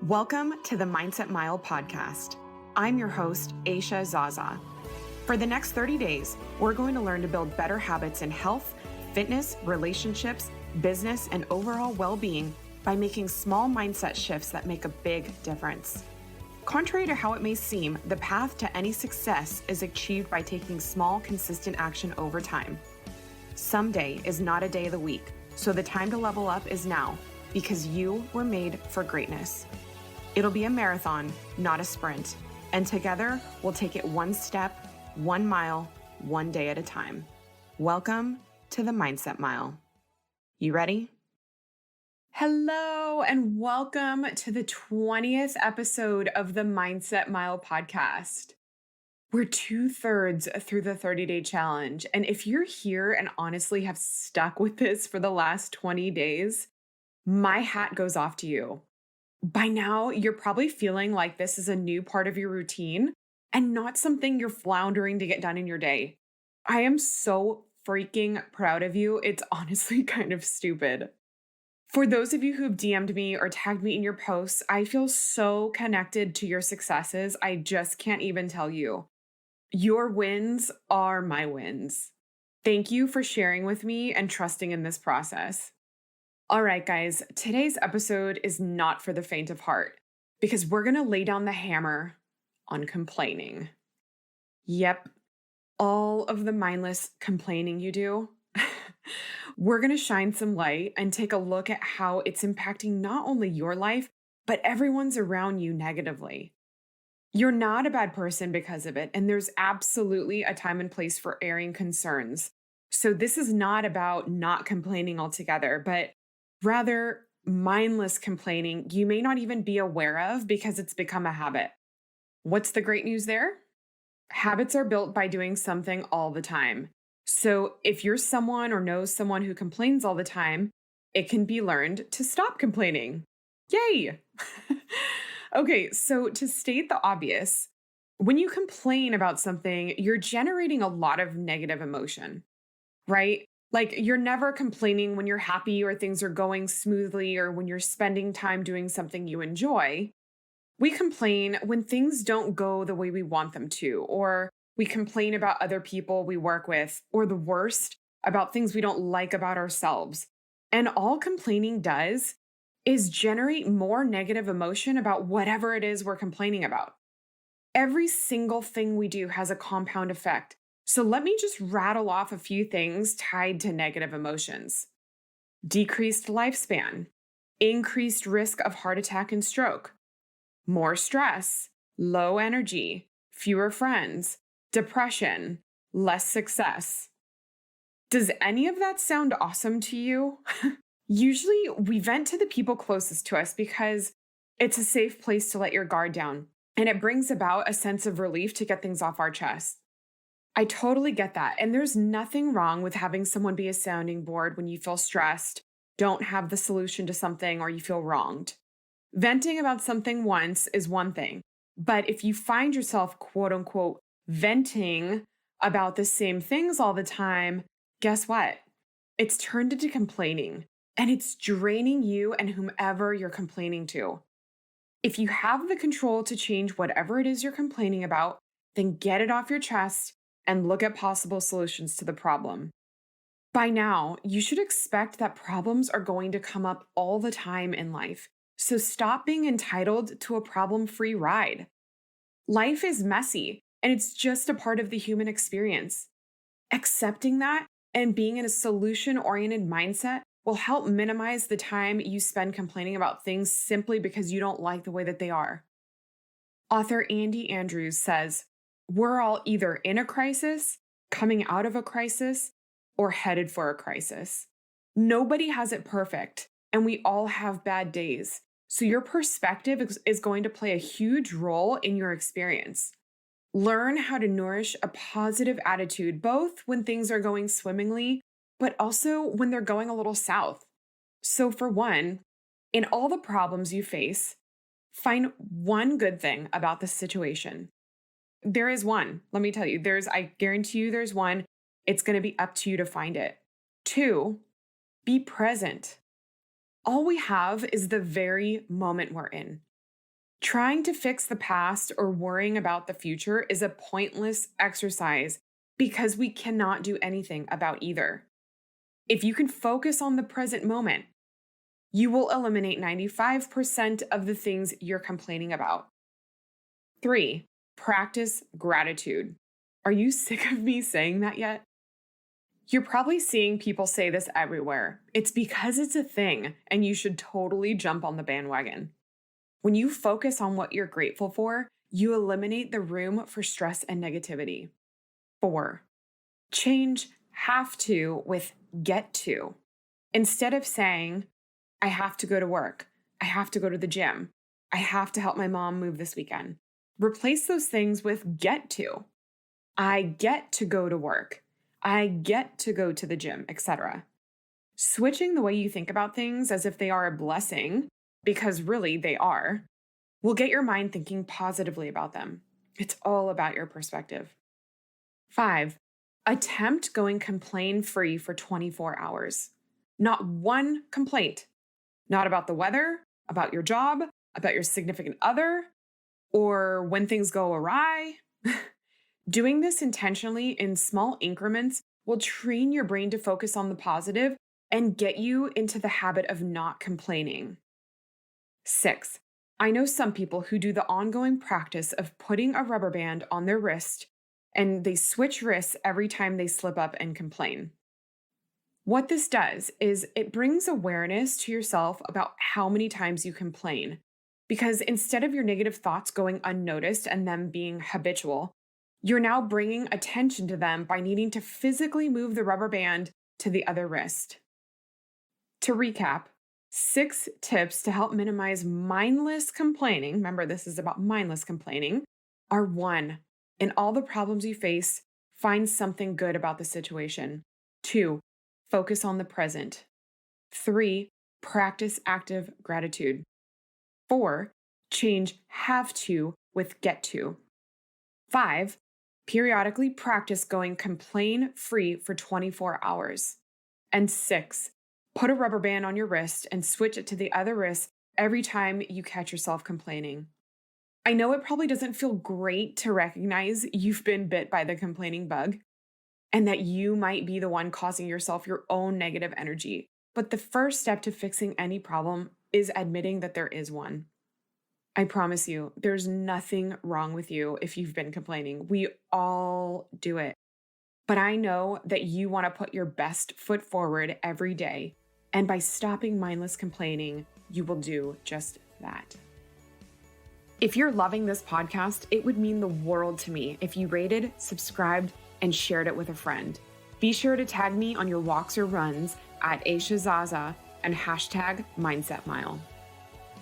Welcome to the Mindset Mile podcast. I'm your host, Aisha Zaza. For the next 30 days, we're going to learn to build better habits in health, fitness, relationships, business, and overall well-being by making small mindset shifts that make a big difference. Contrary to how it may seem, the path to any success is achieved by taking small, consistent action over time. Someday is not a day of the week, so the time to level up is now, because you were made for greatness. It'll be a marathon, not a sprint, and together we'll take it one step, 1 mile, one day at a time. Welcome to the Mindset Mile. You ready? Hello, and welcome to the 20th episode of the Mindset Mile podcast. We're 2/3 through the 30-day challenge, and if you're here and honestly have stuck with this for the last 20 days, my hat goes off to you. By now, you're probably feeling like this is a new part of your routine and not something you're floundering to get done in your day. I am so freaking proud of you. It's honestly kind of stupid. For those of you who've DM'd me or tagged me in your posts, I feel so connected to your successes. I just can't even tell you. Your wins are my wins. Thank you for sharing with me and trusting in this process. All right, guys, today's episode is not for the faint of heart because we're going to lay down the hammer on complaining. Yep, all of the mindless complaining you do. We're going to shine some light and take a look at how it's impacting not only your life, but everyone's around you negatively. You're not a bad person because of it, and there's absolutely a time and place for airing concerns. So this is not about not complaining altogether, but rather mindless complaining you may not even be aware of because it's become a habit. What's the great news there? Habits are built by doing something all the time. So if you're someone or knows someone who complains all the time, it can be learned to stop complaining. Yay! Okay, so to state the obvious, when you complain about something, you're generating a lot of negative emotion, right? Like you're never complaining when you're happy or things are going smoothly or when you're spending time doing something you enjoy. We complain when things don't go the way we want them to, or we complain about other people we work with, or the worst, about things we don't like about ourselves. And all complaining does is generate more negative emotion about whatever it is we're complaining about. Every single thing we do has a compound effect. So let me just rattle off a few things tied to negative emotions. Decreased lifespan, increased risk of heart attack and stroke, more stress, low energy, fewer friends, depression, less success. Does any of that sound awesome to you? Usually we vent to the people closest to us because it's a safe place to let your guard down, and it brings about a sense of relief to get things off our chest. I totally get that. And there's nothing wrong with having someone be a sounding board when you feel stressed, don't have the solution to something, or you feel wronged. Venting about something once is one thing. But if you find yourself, quote unquote, venting about the same things all the time, guess what? It's turned into complaining, and it's draining you and whomever you're complaining to. If you have the control to change whatever it is you're complaining about, then get it off your chest and look at possible solutions to the problem. By now, you should expect that problems are going to come up all the time in life, so stop being entitled to a problem-free ride. Life is messy, and it's just a part of the human experience. Accepting that and being in a solution-oriented mindset will help minimize the time you spend complaining about things simply because you don't like the way that they are. Author Andy Andrews says, "We're all either in a crisis, coming out of a crisis, or headed for a crisis. Nobody has it perfect, and we all have bad days. So your perspective is going to play a huge role in your experience. Learn how to nourish a positive attitude, both when things are going swimmingly, but also when they're going a little south. So for one, in all the problems you face, find one good thing about the situation. There is one. Let me tell you, I guarantee you there's one. It's going to be up to you to find it. 2, be present. All we have is the very moment we're in. Trying to fix the past or worrying about the future is a pointless exercise because we cannot do anything about either. If you can focus on the present moment, you will eliminate 95% of the things you're complaining about. 3, practice gratitude. Are you sick of me saying that yet? You're probably seeing people say this everywhere. It's because it's a thing, and you should totally jump on the bandwagon. When you focus on what you're grateful for, you eliminate the room for stress and negativity. 4, change have to with get to. Instead of saying, I have to go to work, I have to go to the gym, I have to help my mom move this weekend, replace those things with get to. I get to go to work, I get to go to the gym, etc. Switching the way you think about things as if they are a blessing, because really they are, will get your mind thinking positively about them. It's all about your perspective. 5, attempt going complaint-free for 24 hours. Not one complaint. Not about the weather, about your job, about your significant other, or when things go awry. Doing this intentionally in small increments will train your brain to focus on the positive and get you into the habit of not complaining. 6, I know some people who do the ongoing practice of putting a rubber band on their wrist and they switch wrists every time they slip up and complain. What this does is it brings awareness to yourself about how many times you complain, because instead of your negative thoughts going unnoticed and them being habitual, you're now bringing attention to them by needing to physically move the rubber band to the other wrist. To recap, 6 tips to help minimize mindless complaining, remember this is about mindless complaining, are 1, in all the problems you face, find something good about the situation. 2, focus on the present. 3, practice active gratitude. 4, change have to with get to. 5, periodically practice going complaint-free for 24 hours. And 6, put a rubber band on your wrist and switch it to the other wrist every time you catch yourself complaining. I know it probably doesn't feel great to recognize you've been bit by the complaining bug and that you might be the one causing yourself your own negative energy. But the first step to fixing any problem is admitting that there is one. I promise you, there's nothing wrong with you if you've been complaining. We all do it. But I know that you want to put your best foot forward every day. And by stopping mindless complaining, you will do just that. If you're loving this podcast, it would mean the world to me if you rated, subscribed, and shared it with a friend. Be sure to tag me on your walks or runs at Aisha Zaza and hashtag Mindset Mile.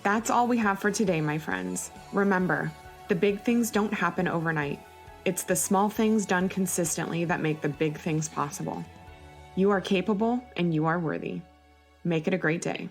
That's all we have for today, my friends. Remember, the big things don't happen overnight. It's the small things done consistently that make the big things possible. You are capable and you are worthy. Make it a great day.